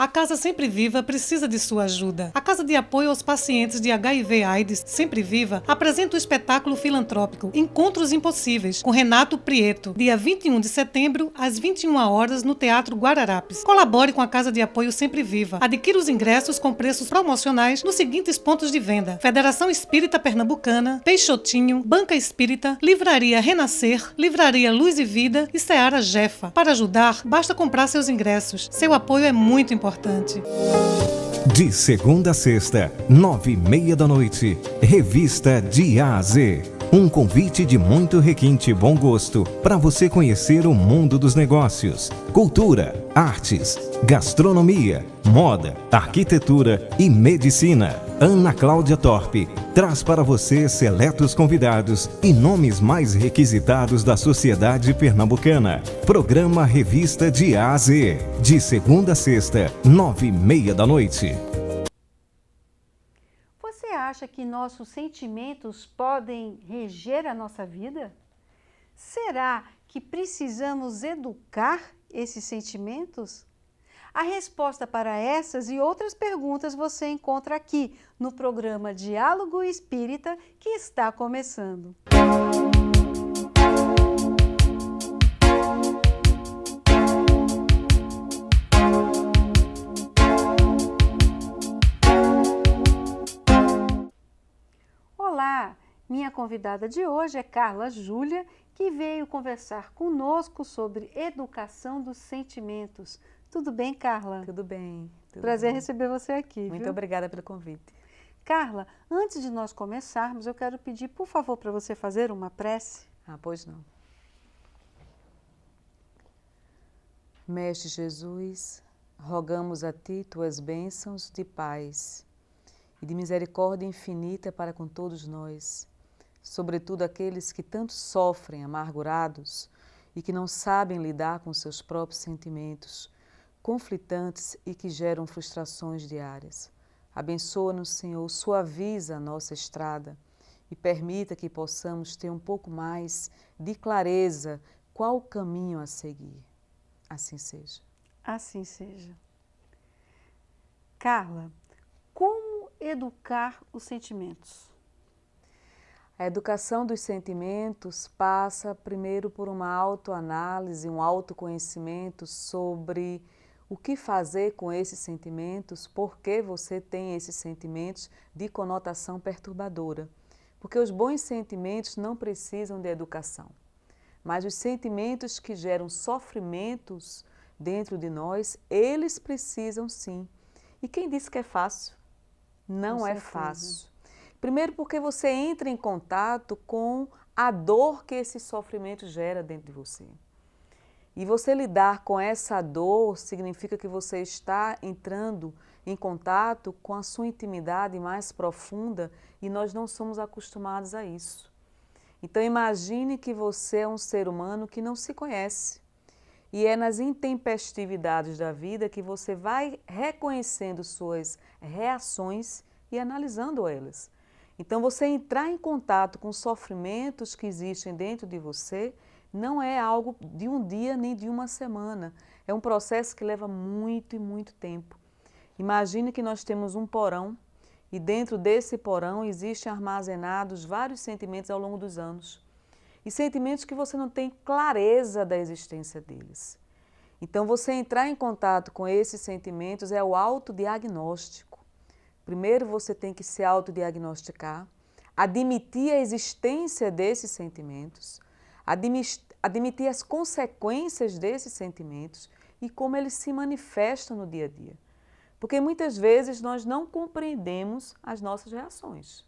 A Casa Sempre Viva precisa de sua ajuda. A Casa de Apoio aos Pacientes de HIV/AIDS Sempre Viva apresenta o espetáculo filantrópico Encontros Impossíveis, com Renato Prieto, dia 21 de setembro, às 21 horas, no Teatro Guararapes. Colabore com a Casa de Apoio Sempre Viva. Adquira os ingressos com preços promocionais nos seguintes pontos de venda: Federação Espírita Pernambucana, Peixotinho, Banca Espírita, Livraria Renascer, Livraria Luz e Vida e Seara Jefa. Para ajudar, basta comprar seus ingressos. Seu apoio é muito importante. De segunda a sexta, 9h30 da noite, Revista de A a Z. Um convite de muito requinte e bom gosto para você conhecer o mundo dos negócios, cultura, artes, gastronomia, moda, arquitetura e medicina. Ana Cláudia Torpe traz para você seletos convidados e nomes mais requisitados da sociedade pernambucana. Programa Revista de A a Z, de segunda a sexta, 9h30 da noite. Você acha que nossos sentimentos podem reger a nossa vida? Será que precisamos educar esses sentimentos? A resposta para essas e outras perguntas você encontra aqui no programa Diálogo Espírita, que está começando. Olá, minha convidada de hoje é Carla Júlia, que veio conversar conosco sobre educação dos sentimentos. Tudo bem, Carla? Tudo bem. Prazer receber você aqui. Muito viu? obrigada pelo convite. Carla, antes de nós começarmos, eu quero pedir, por favor, para você fazer uma prece. Pois não. Mestre Jesus, rogamos a Ti tuas bênçãos de paz e de misericórdia infinita para com todos nós, sobretudo aqueles que tanto sofrem amargurados e que não sabem lidar com seus próprios sentimentos conflitantes e que geram frustrações diárias. Abençoa-nos, Senhor, suaviza a nossa estrada e permita que possamos ter um pouco mais de clareza qual o caminho a seguir. Assim seja. Assim seja. Carla, como educar os sentimentos? A educação dos sentimentos passa primeiro por uma autoanálise, um autoconhecimento sobre o que fazer com esses sentimentos, por que você tem esses sentimentos de conotação perturbadora. Porque os bons sentimentos não precisam de educação, mas os sentimentos que geram sofrimentos dentro de nós, eles precisam sim. E quem disse que é fácil? Não é fácil. Primeiro porque você entra em contato com a dor que esse sofrimento gera dentro de você. E você lidar com essa dor significa que você está entrando em contato com a sua intimidade mais profunda e nós não somos acostumados a isso. Então imagine que você é um ser humano que não se conhece. E é nas intempestividades da vida que você vai reconhecendo suas reações e analisando elas. Então você entrar em contato com sofrimentos que existem dentro de você não é algo de um dia nem de uma semana. É um processo que leva muito e muito tempo. Imagine que nós temos um porão e dentro desse porão existem armazenados vários sentimentos ao longo dos anos. E sentimentos que você não tem clareza da existência deles. Então você entrar em contato com esses sentimentos é o autodiagnóstico. Primeiro você tem que se autodiagnosticar, admitir a existência desses sentimentos, admitir as consequências desses sentimentos e como eles se manifestam no dia a dia. Porque muitas vezes nós não compreendemos as nossas reações.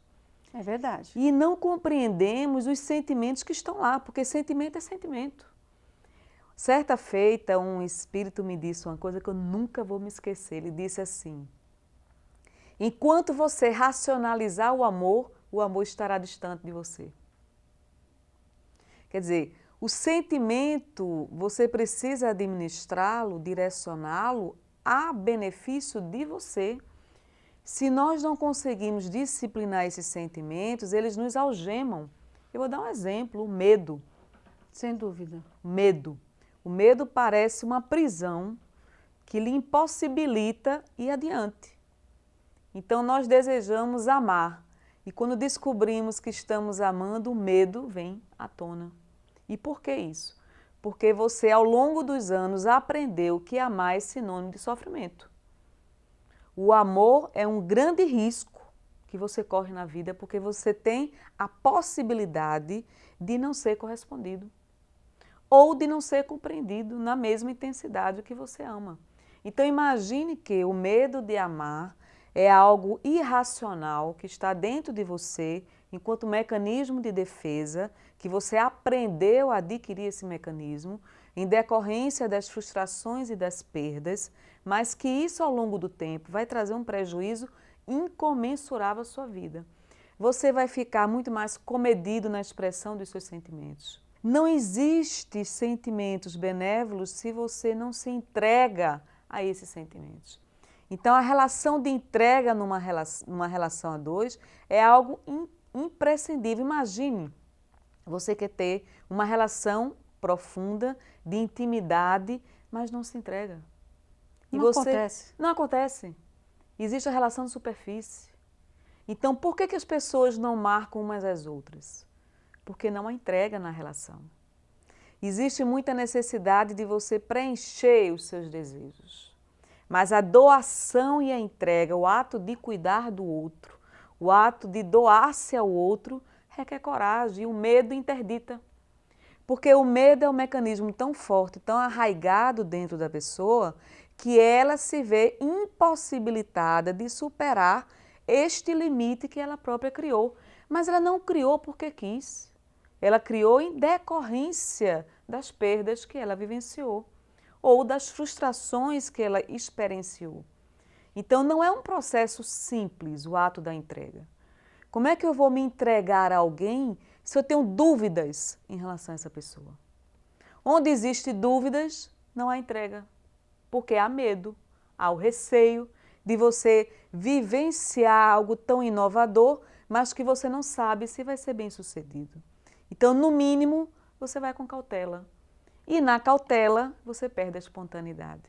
É verdade. E não compreendemos os sentimentos que estão lá, porque sentimento é sentimento. Certa feita, um espírito me disse uma coisa que eu nunca vou me esquecer. Ele disse assim: enquanto você racionalizar o amor estará distante de você. Quer dizer, o sentimento, você precisa administrá-lo, direcioná-lo a benefício de você. Se nós não conseguimos disciplinar esses sentimentos, eles nos algemam. Eu vou dar um exemplo, o medo. Sem dúvida. Medo. O medo parece uma prisão que lhe impossibilita ir adiante. Então nós desejamos amar e quando descobrimos que estamos amando, o medo vem à tona. E por que isso? Porque você ao longo dos anos aprendeu que amar é sinônimo de sofrimento. O amor é um grande risco que você corre na vida porque você tem a possibilidade de não ser correspondido ou de não ser compreendido na mesma intensidade que você ama. Então imagine que o medo de amar é algo irracional que está dentro de você enquanto mecanismo de defesa, que você aprendeu a adquirir esse mecanismo em decorrência das frustrações e das perdas, mas que isso ao longo do tempo vai trazer um prejuízo incomensurável à sua vida. Você vai ficar muito mais comedido na expressão dos seus sentimentos. Não existe sentimentos benévolos se você não se entrega a esses sentimentos. Então, a relação de entrega numa relação a dois é algo imprescindível. Imagine, você quer ter uma relação profunda, de intimidade, mas não se entrega. Não acontece. Não acontece. Existe a relação de superfície. Então, por que as pessoas não marcam umas às outras? Porque não há entrega na relação. Existe muita necessidade de você preencher os seus desejos. Mas a doação e a entrega, o ato de cuidar do outro, o ato de doar-se ao outro, requer coragem e o medo interdita. Porque o medo é um mecanismo tão forte, tão arraigado dentro da pessoa, que ela se vê impossibilitada de superar este limite que ela própria criou. Mas ela não criou porque quis. Ela criou em decorrência das perdas que ela vivenciou ou das frustrações que ela experienciou. Então, não é um processo simples o ato da entrega. Como é que eu vou me entregar a alguém se eu tenho dúvidas em relação a essa pessoa? Onde existem dúvidas, não há entrega, porque há medo, há o receio de você vivenciar algo tão inovador, mas que você não sabe se vai ser bem sucedido. Então, no mínimo, você vai com cautela. E na cautela, você perde a espontaneidade.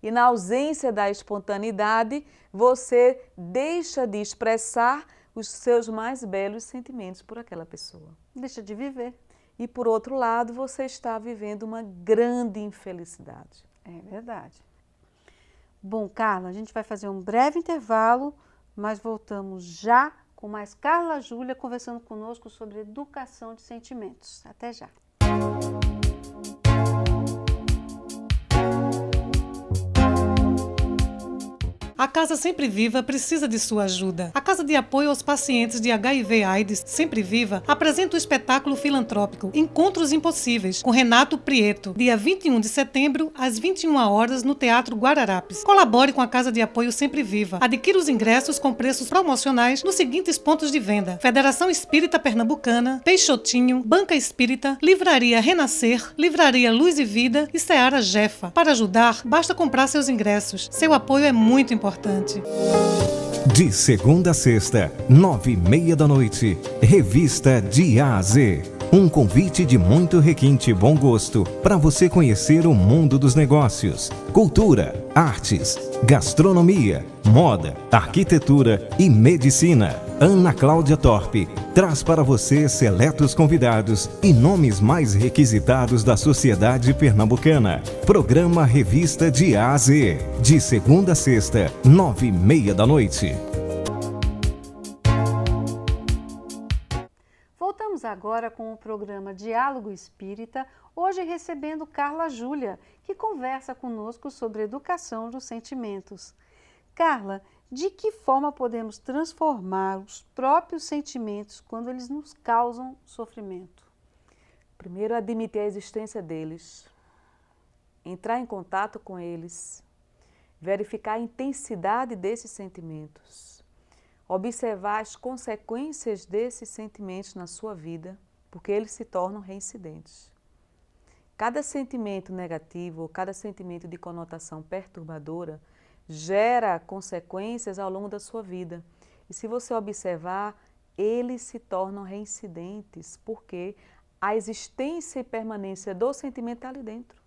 E na ausência da espontaneidade, você deixa de expressar os seus mais belos sentimentos por aquela pessoa. Deixa de viver. E por outro lado, você está vivendo uma grande infelicidade. É verdade. Bom, Carla, a gente vai fazer um breve intervalo, mas voltamos já com mais Carla Júlia conversando conosco sobre educação de sentimentos. Até já. A Casa Sempre Viva precisa de sua ajuda. A Casa de Apoio aos Pacientes de HIV/AIDS Sempre Viva apresenta o espetáculo filantrópico Encontros Impossíveis, com Renato Prieto, dia 21 de setembro, às 21 horas, no Teatro Guararapes. Colabore com a Casa de Apoio Sempre Viva. Adquira os ingressos com preços promocionais nos seguintes pontos de venda: Federação Espírita Pernambucana, Peixotinho, Banca Espírita, Livraria Renascer, Livraria Luz e Vida e Seara Jefa. Para ajudar, basta comprar seus ingressos. Seu apoio é muito importante. De segunda a sexta, 9h30 da noite, Revista de A a Z. Um convite de muito requinte e bom gosto para você conhecer o mundo dos negócios, cultura, artes, gastronomia, moda, arquitetura e medicina. Ana Cláudia Torpe traz para você seletos convidados e nomes mais requisitados da sociedade pernambucana. Programa Revista de A a Z, de segunda a sexta, 9h30 da noite. Voltamos agora com o programa Diálogo Espírita, hoje recebendo Carla Júlia, que conversa conosco sobre educação dos sentimentos. Carla, de que forma podemos transformar os próprios sentimentos quando eles nos causam sofrimento? Primeiro, admitir a existência deles, entrar em contato com eles, verificar a intensidade desses sentimentos, observar as consequências desses sentimentos na sua vida, porque eles se tornam reincidentes. Cada sentimento negativo ou cada sentimento de conotação perturbadora gera consequências ao longo da sua vida. E se você observar, eles se tornam reincidentes, porque a existência e permanência do sentimento está ali dentro.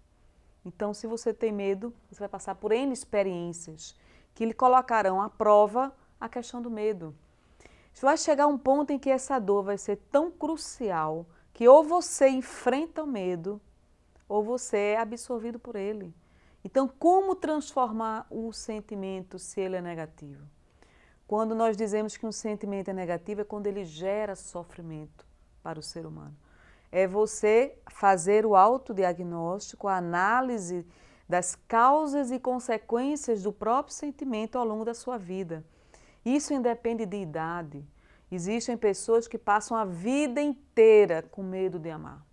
Então, se você tem medo, você vai passar por N experiências que lhe colocarão à prova a questão do medo. Vai chegar um ponto em que essa dor vai ser tão crucial que ou você enfrenta o medo ou você é absorvido por ele. Então, como transformar o sentimento se ele é negativo? Quando nós dizemos que um sentimento é negativo, é quando ele gera sofrimento para o ser humano. É você fazer o autodiagnóstico, a análise das causas e consequências do próprio sentimento ao longo da sua vida. Isso independe de idade. Existem pessoas que passam a vida inteira com medo de amar.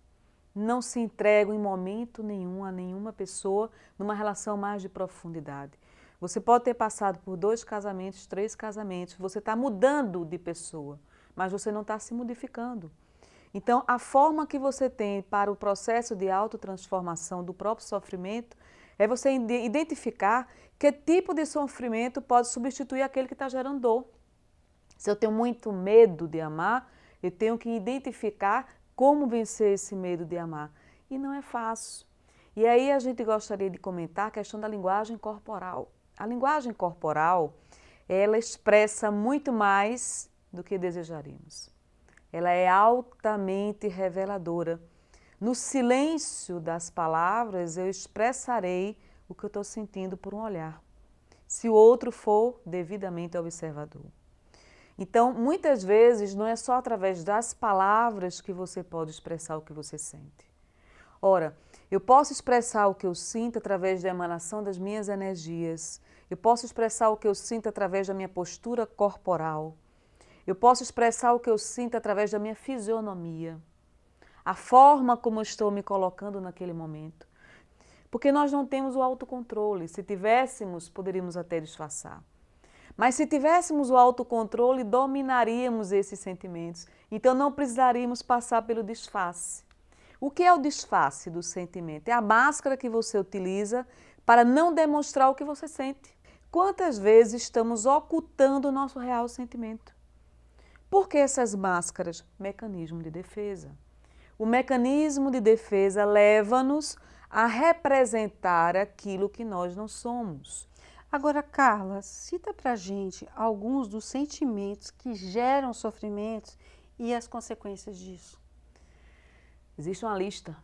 Não se entregam em momento nenhum a nenhuma pessoa numa relação mais de profundidade. Você pode ter passado por 2 casamentos, 3 casamentos, você está mudando de pessoa, mas você não está se modificando. Então, a forma que você tem para o processo de autotransformação do próprio sofrimento é você identificar que tipo de sofrimento pode substituir aquele que está gerando dor. Se eu tenho muito medo de amar, eu tenho que identificar como vencer esse medo de amar. E não é fácil. E aí a gente gostaria de comentar a questão da linguagem corporal. A linguagem corporal, ela expressa muito mais do que desejaríamos. Ela é altamente reveladora. No silêncio das palavras, eu expressarei o que eu estou sentindo por um olhar, se o outro for devidamente observador. Então, muitas vezes, não é só através das palavras que você pode expressar o que você sente. Ora, eu posso expressar o que eu sinto através da emanação das minhas energias, eu posso expressar o que eu sinto através da minha postura corporal, eu posso expressar o que eu sinto através da minha fisionomia, a forma como eu estou me colocando naquele momento. Porque nós não temos o autocontrole. Se tivéssemos, poderíamos até disfarçar. Mas se tivéssemos o autocontrole, dominaríamos esses sentimentos. Então não precisaríamos passar pelo disfarce. O que é o disfarce do sentimento? É a máscara que você utiliza para não demonstrar o que você sente. Quantas vezes estamos ocultando o nosso real sentimento? Por que essas máscaras? Mecanismo de defesa. O mecanismo de defesa leva-nos a representar aquilo que nós não somos. Agora, Carla, cita pra gente alguns dos sentimentos que geram sofrimentos e as consequências disso. Existe uma lista.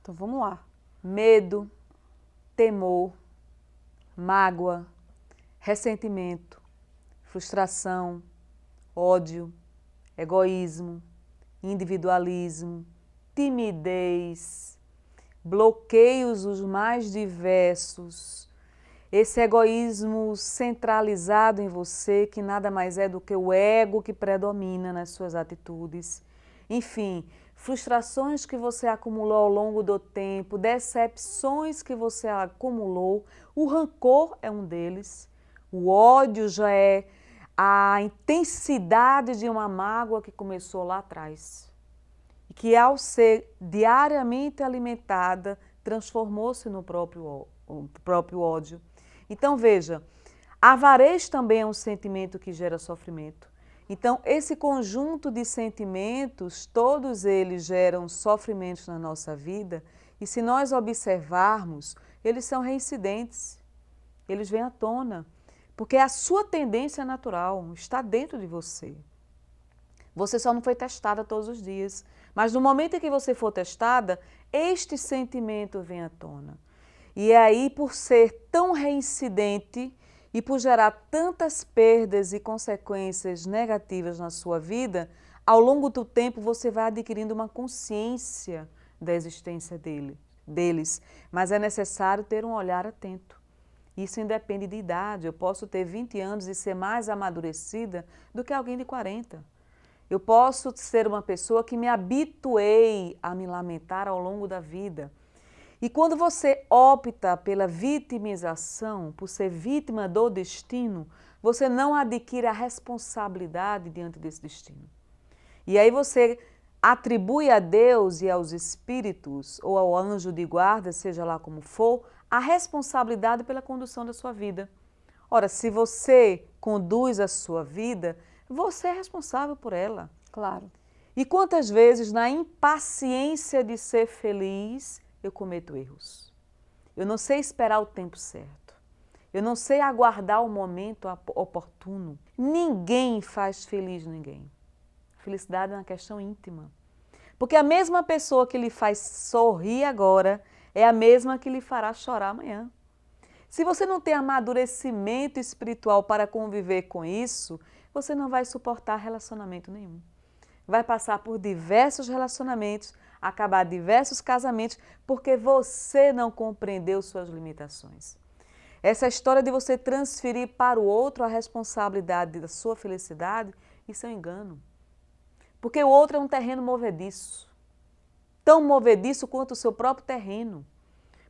Então vamos lá. Medo, temor, mágoa, ressentimento, frustração, ódio, egoísmo, individualismo, timidez, bloqueios os mais diversos, esse egoísmo centralizado em você, que nada mais é do que o ego que predomina nas suas atitudes. Enfim, frustrações que você acumulou ao longo do tempo, decepções que você acumulou, o rancor é um deles, o ódio já é a intensidade de uma mágoa que começou lá atrás. E que ao ser diariamente alimentada, transformou-se no próprio ódio. Então veja, a avarez também é um sentimento que gera sofrimento. Então esse conjunto de sentimentos, todos eles geram sofrimentos na nossa vida e se nós observarmos, eles são reincidentes, eles vêm à tona. Porque a sua tendência natural está dentro de você. Você só não foi testada todos os dias. Mas no momento em que você for testada, este sentimento vem à tona. E aí, por ser tão reincidente e por gerar tantas perdas e consequências negativas na sua vida, ao longo do tempo você vai adquirindo uma consciência da existência deles. Mas é necessário ter um olhar atento. Isso independe de idade. Eu posso ter 20 anos e ser mais amadurecida do que alguém de 40. Eu posso ser uma pessoa que me habituei a me lamentar ao longo da vida. E quando você opta pela vitimização, por ser vítima do destino, você não adquire a responsabilidade diante desse destino. E aí você atribui a Deus e aos espíritos, ou ao anjo de guarda, seja lá como for, a responsabilidade pela condução da sua vida. Ora, se você conduz a sua vida, você é responsável por ela. Claro. E quantas vezes, na impaciência de ser feliz, eu cometo erros. Eu não sei esperar o tempo certo. Eu não sei aguardar o momento oportuno. Ninguém faz feliz ninguém. Felicidade é uma questão íntima. Porque a mesma pessoa que lhe faz sorrir agora é a mesma que lhe fará chorar amanhã. Se você não tem amadurecimento espiritual para conviver com isso, você não vai suportar relacionamento nenhum. Vai passar por diversos relacionamentos, acabar diversos casamentos, porque você não compreendeu suas limitações. Essa história de você transferir para o outro a responsabilidade da sua felicidade, isso é um engano. Porque o outro é um terreno movediço, tão movediço quanto o seu próprio terreno.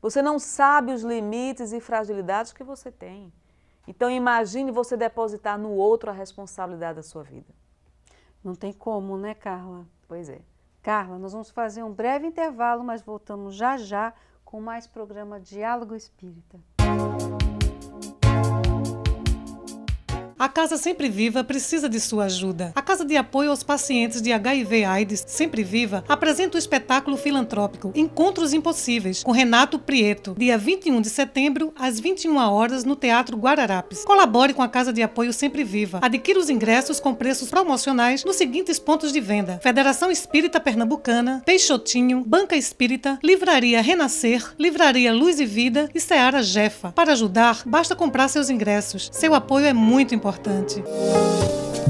Você não sabe os limites e fragilidades que você tem. Então imagine você depositar no outro a responsabilidade da sua vida. Não tem como, né, Carla? Pois é. Carla, nós vamos fazer um breve intervalo, mas voltamos já já com mais programa Diálogo Espírita. A Casa Sempre Viva precisa de sua ajuda. A Casa de Apoio aos Pacientes de HIV/AIDS Sempre Viva apresenta o espetáculo filantrópico Encontros Impossíveis, com Renato Prieto, dia 21 de setembro, às 21 horas, no Teatro Guararapes. Colabore com a Casa de Apoio Sempre Viva. Adquira os ingressos com preços promocionais nos seguintes pontos de venda: Federação Espírita Pernambucana, Peixotinho, Banca Espírita, Livraria Renascer, Livraria Luz e Vida e Seara Jefa. Para ajudar, basta comprar seus ingressos. Seu apoio é muito importante.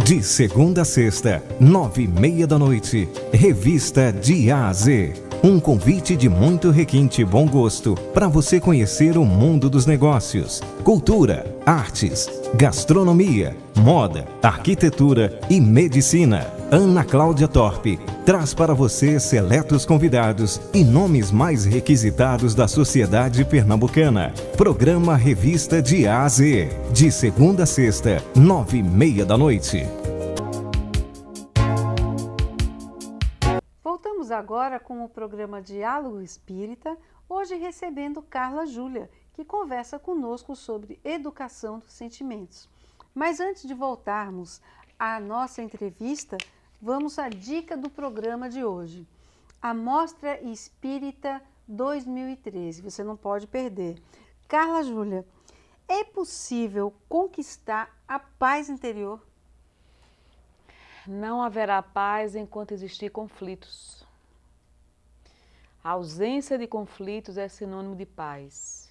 De segunda a sexta, 9h30 Revista de A a Z. Um convite de muito requinte e bom gosto para você conhecer o mundo dos negócios, cultura, artes, gastronomia, moda, arquitetura e medicina. Ana Cláudia Torpe traz para você seletos convidados e nomes mais requisitados da sociedade pernambucana. Programa Revista de A a Z, de segunda a sexta, 9h30. Voltamos agora com o programa Diálogo Espírita, hoje recebendo Carla Júlia, que conversa conosco sobre educação dos sentimentos. Mas antes de voltarmos à nossa entrevista, vamos à dica do programa de hoje. A Mostra Espírita 2013, você não pode perder. Carla Júlia, é possível conquistar a paz interior? Não haverá paz enquanto existir conflitos. A ausência de conflitos é sinônimo de paz.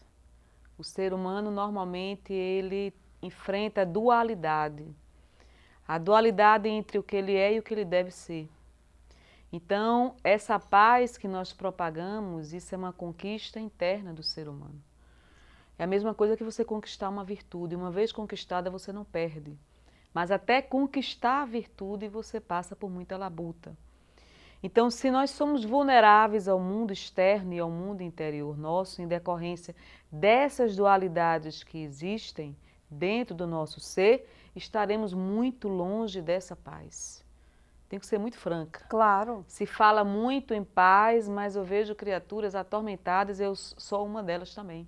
O ser humano, normalmente, ele enfrenta a dualidade. A dualidade entre o que ele é e o que ele deve ser. Então, essa paz que nós propagamos, isso é uma conquista interna do ser humano. É a mesma coisa que você conquistar uma virtude. Uma vez conquistada, você não perde. Mas até conquistar a virtude, você passa por muita labuta. Então, se nós somos vulneráveis ao mundo externo e ao mundo interior nosso, em decorrência dessas dualidades que existem dentro do nosso ser, estaremos muito longe dessa paz. Tem que ser muito franca. Claro. Se fala muito em paz, mas eu vejo criaturas atormentadas, eu sou uma delas também.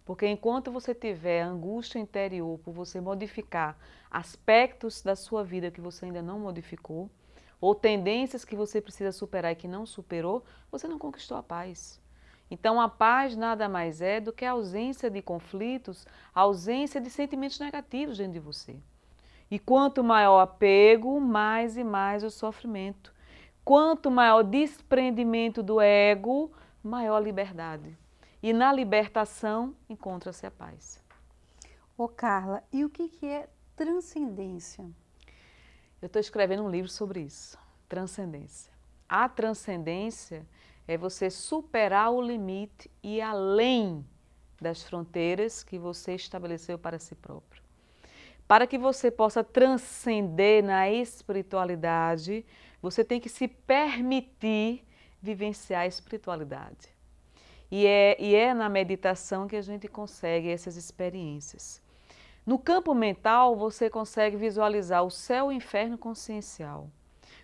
Porque enquanto você tiver angústia interior por você modificar aspectos da sua vida que você ainda não modificou, ou tendências que você precisa superar e que não superou, você não conquistou a paz. Então a paz nada mais é do que a ausência de conflitos, a ausência de sentimentos negativos dentro de você. E quanto maior o apego, mais e mais o sofrimento. Quanto maior o desprendimento do ego, maior a liberdade. E na libertação encontra-se a paz. Ô Carla, e o que é transcendência? Eu estou escrevendo um livro sobre isso, transcendência. A transcendência é você superar o limite e ir além das fronteiras que você estabeleceu para si próprio. Para que você possa transcender na espiritualidade, você tem que se permitir vivenciar a espiritualidade. E é na meditação que a gente consegue essas experiências. No campo mental, você consegue visualizar o céu e o inferno consciencial.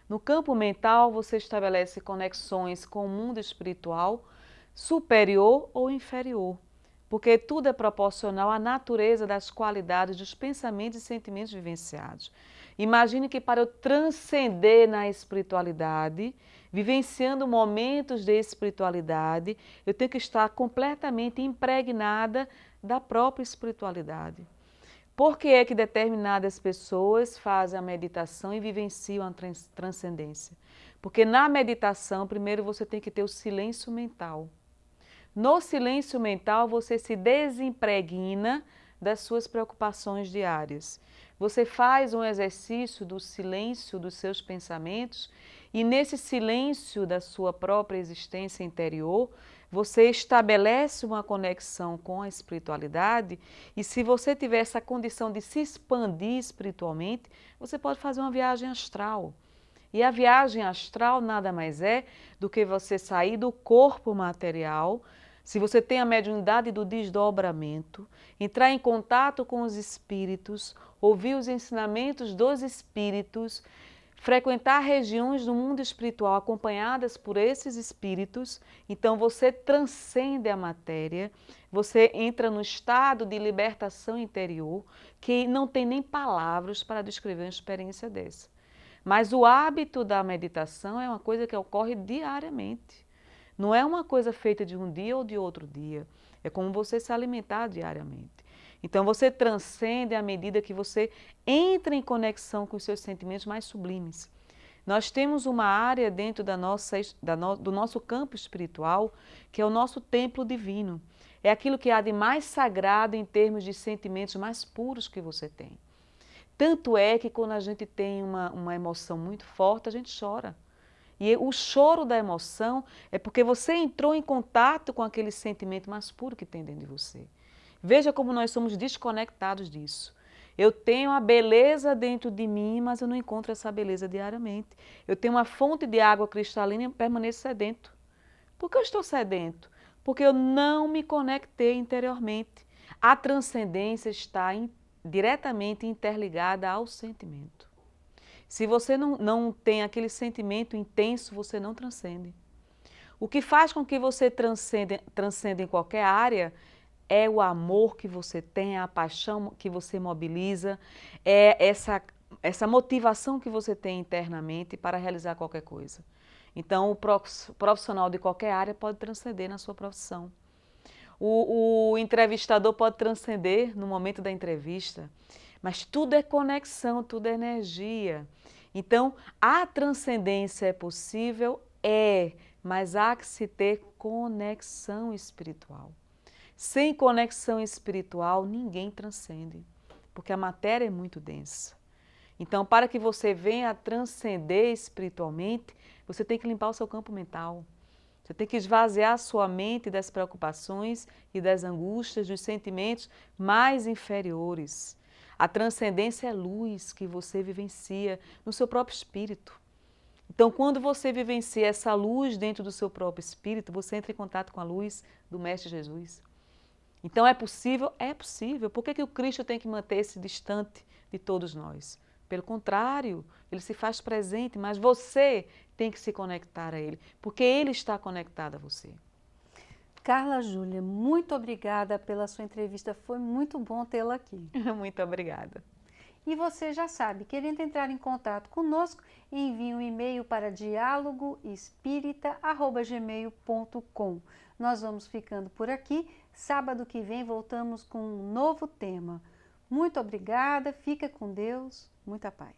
No campo mental, você estabelece conexões com o mundo espiritual superior ou inferior, porque tudo é proporcional à natureza das qualidades dos pensamentos e sentimentos vivenciados. Imagine que para eu transcender na espiritualidade, vivenciando momentos de espiritualidade, eu tenho que estar completamente impregnada da própria espiritualidade. Por que é que determinadas pessoas fazem a meditação e vivenciam a transcendência? Porque na meditação, primeiro você tem que ter o silêncio mental. No silêncio mental, você se desimpregna das suas preocupações diárias. Você faz um exercício do silêncio dos seus pensamentos e nesse silêncio da sua própria existência interior, você estabelece uma conexão com a espiritualidade e se você tiver essa condição de se expandir espiritualmente, você pode fazer uma viagem astral. E a viagem astral nada mais é do que você sair do corpo material, se você tem a mediunidade do desdobramento, entrar em contato com os espíritos, ouvir os ensinamentos dos espíritos, frequentar regiões do mundo espiritual acompanhadas por esses espíritos, então você transcende a matéria, você entra no estado de libertação interior, que não tem nem palavras para descrever uma experiência dessa. Mas o hábito da meditação é uma coisa que ocorre diariamente. Não é uma coisa feita de um dia ou de outro dia, é como você se alimentar diariamente. Então você transcende à medida que você entra em conexão com os seus sentimentos mais sublimes. Nós temos uma área dentro do nosso campo espiritual que é o nosso templo divino. É aquilo que há de mais sagrado em termos de sentimentos mais puros que você tem. Tanto é que quando a gente tem uma emoção muito forte, a gente chora. E o choro da emoção é porque você entrou em contato com aquele sentimento mais puro que tem dentro de você. Veja como nós somos desconectados disso. Eu tenho a beleza dentro de mim, mas eu não encontro essa beleza diariamente. Eu tenho uma fonte de água cristalina e permaneço sedento. Por que eu estou sedento? Porque eu não me conectei interiormente. A transcendência está diretamente interligada ao sentimento. Se você não tem aquele sentimento intenso, você não transcende. O que faz com que você transcenda em qualquer área é o amor que você tem, a paixão que você mobiliza, é essa motivação que você tem internamente para realizar qualquer coisa. Então, o profissional de qualquer área pode transcender na sua profissão. O entrevistador pode transcender no momento da entrevista, mas tudo é conexão, tudo é energia. Então, a transcendência é possível? É, mas há que se ter conexão espiritual. Sem conexão espiritual, ninguém transcende, porque a matéria é muito densa. Então, para que você venha a transcender espiritualmente, você tem que limpar o seu campo mental. Você tem que esvaziar a sua mente das preocupações e das angústias, dos sentimentos mais inferiores. A transcendência é luz que você vivencia no seu próprio espírito. Então, quando você vivencia essa luz dentro do seu próprio espírito, você entra em contato com a luz do Mestre Jesus. Então, é possível? É possível. Por que o Cristo tem que manter-se distante de todos nós? Pelo contrário, ele se faz presente, mas você tem que se conectar a ele, porque ele está conectado a você. Carla Júlia, muito obrigada pela sua entrevista, foi muito bom tê-la aqui. Muito obrigada. E você já sabe, querendo entrar em contato conosco, envie um e-mail para dialogoespírita@gmail.com. Nós vamos ficando por aqui. Sábado que vem voltamos com um novo tema. Muito obrigada, fica com Deus, muita paz.